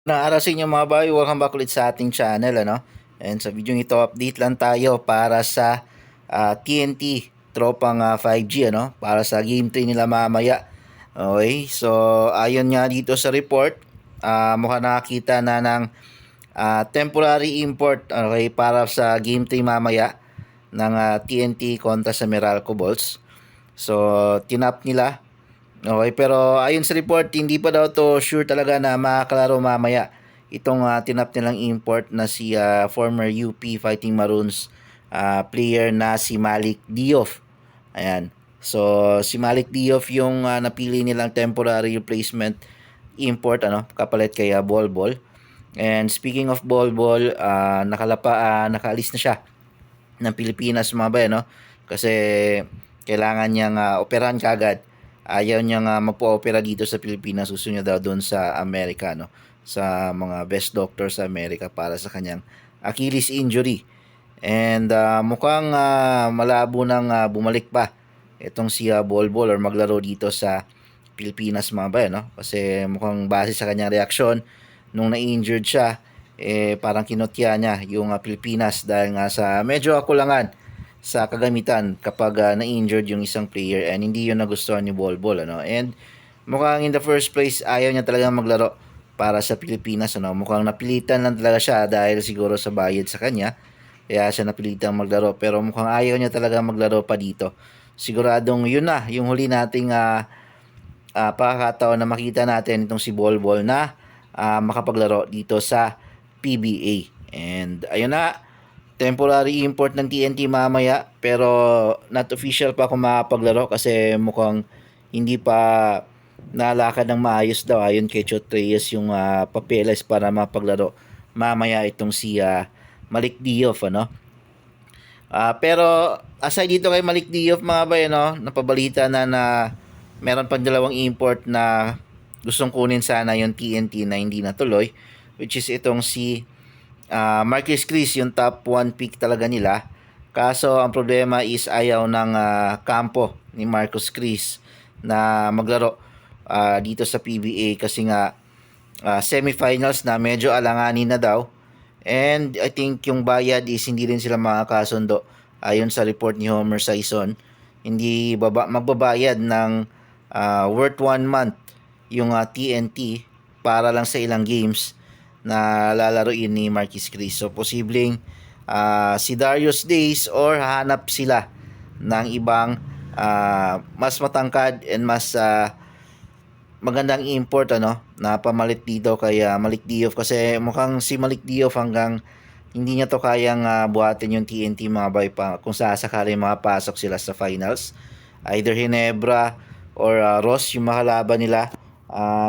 Magandang araw sa inyo mga boy, welcome back ulit sa ating channel ano. And sa video ito, update lang tayo para sa TNT tropang 5G ano, para sa game 3 nila mamaya. Okay, so ayon nga dito sa report, mukhang nakakita na ng temporary import, okay, para sa game 3 mamaya ng TNT kontra sa Meralco Bolts. So tinap nila. Okay, pero ayon sa report, hindi pa daw to sure talaga na makakalaro mamaya. Itong tinap nilang import na si former UP Fighting Maroons player na si Malik Diouf. Ayan. So, si Malik Diouf yung napili nilang temporary replacement import ano, kapalit kay Bol Bol. And speaking of Bol Bol, nakaalis na siya ng Pilipinas mga ba, no? Kasi kailangan niyang operahan kagad. Ayaw niyang magpo-opera dito sa Pilipinas. Gusto niya daw doon sa Amerika, no? Sa mga best doctor sa Amerika para sa kanyang Achilles injury. And mukhang malabo nang bumalik pa itong si Bolbol or maglaro dito sa Pilipinas mga ba, no? Kasi mukhang base sa kanyang reaksyon nung na-injured siya, parang kinotya niya yung Pilipinas dahil nga sa medyo akulangan sa kagamitan kapag na-injured yung isang player and hindi yun nagustuhan ni Bolbol ano. And mukhang in the first place ayaw niya talaga maglaro para sa Pilipinas ano. Mukhang napilitan lang talaga siya dahil siguro sa bayad sa kanya. Kaya siya napilitan maglaro pero mukhang ayaw niya talaga maglaro pa dito. Siguradong yun na yung huli nating pagkakataon na makita natin itong si Bolbol na makapaglaro dito sa PBA. And ayun na, temporary import ng TNT mamaya pero not official pa kung makapaglaro kasi mukhang hindi pa nalakad ng maayos daw ayon kay Chot Reyes yung papeles para mapaglaro mamaya itong si Malik Diouf ano. Pero aside dito kay Malik Diouf mga bay no, napabalita na meron pang dalawang import na gustong kunin sana yung TNT na hindi natuloy, which is itong si Marquez Chris, yung top 1 pick talaga nila. Kaso ang problema is ayaw ng kampo ni Marcus Chris na maglaro dito sa PBA kasi nga semifinals na medyo alanganin na daw. And I think yung bayad is hindi rin sila makakasundo. Ayon sa report ni Homer Sison, hindi magbabayad ng worth 1 month yung TNT para lang sa ilang games na lalaroin ni Marquis Chris. So posibleng si Darius Days or hahanap sila ng ibang mas matangkad and mas magandang import ano na pamalit dito kay Malik Diouf kasi mukhang si Malik Diouf hanggang hindi niya to kayang buhatin yung TNT mga bay pa kung sasakali makapasok sila sa finals, either Hinebra or Ross yung makalaban nila.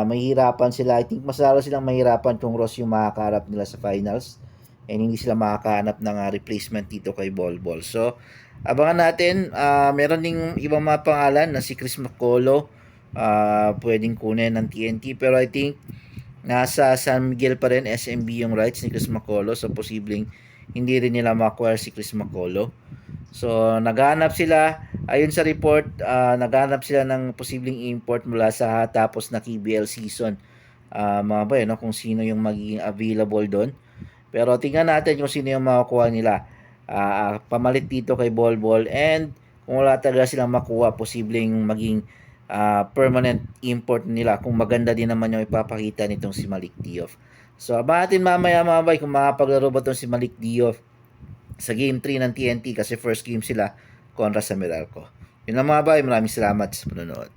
Mahihirapan sila. I think mas lalo silang mahirapan kung Ross yung makakarap nila sa finals and hindi sila makakahanap ng replacement dito kay Bol Bol. So abangan natin. Meron ding ibang mga pangalan na si Chris McColo pwedeng kunin ng TNT pero I think nasa San Miguel pa rin SMB yung rights ni Chris Macolo, so posibleng hindi rin nila ma-acquire si Chris Macolo. So naghahanap sila ayon sa report, naghahanap sila ng posibleng import mula sa tapos na KBL season. Mga ba no, kung sino yung magiging available doon. Pero tingnan natin kung sino yung makukuha nila. Pamalit dito kay Bol Bol and kung wala talaga silang makuha, posibleng maging permanent import nila kung maganda din naman yung ipapakita nitong si Malik Diouf. So abangan natin mamaya mga bay kung makapaglaro ba itong si Malik Diouf sa game 3 ng TNT kasi first game sila kontra sa Meralco. Yun lang mga bay, maraming salamat sa panonood.